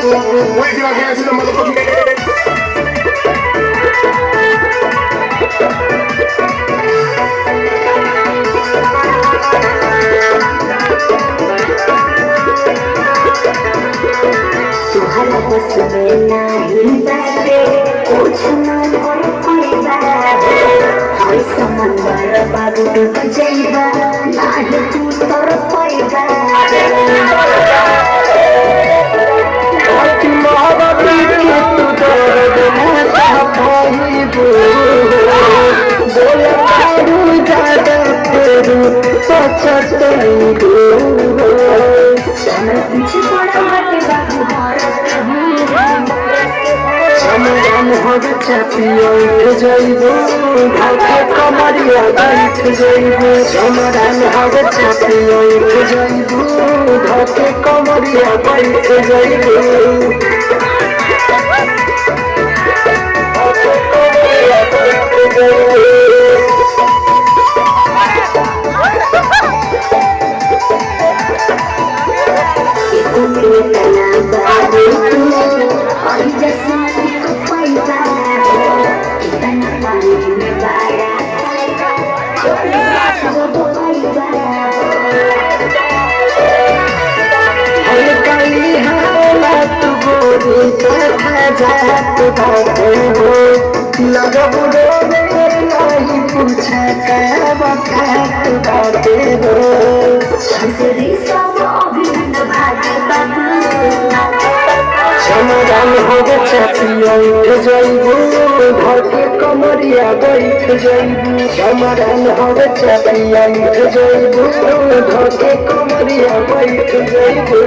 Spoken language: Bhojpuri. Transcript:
Wait till I get to the motherfucking. तुहरा बस में नहीं बाटे कुछ मन और पड़ेगा हर समंदर बाबू डूब जाएगा नहीं तू तर पड़ेगा मोहब्बत के तू दर्द न सह पाइबो बोला बारू ज्यादा तेरू पछताइबो चमक पीछे पड़ा बाटे बाबू समाधान হবে চাপিয়ে উঠে যাইব ঢাকা কমরিয়া গাইতে যাইব সমাধান হবে চাপিয়ে উঠে যাইব ঢাকা কমরিয়া গাইতে যাইব लगब नहीं पूछा क्या बात बाते हो समाधान होगे चापिया उठ जाइबो घर के कमरिया बैठ जाइबो समाधान होगे चापिया उठ जाइबो घर के कमरिया बैठ जाइबो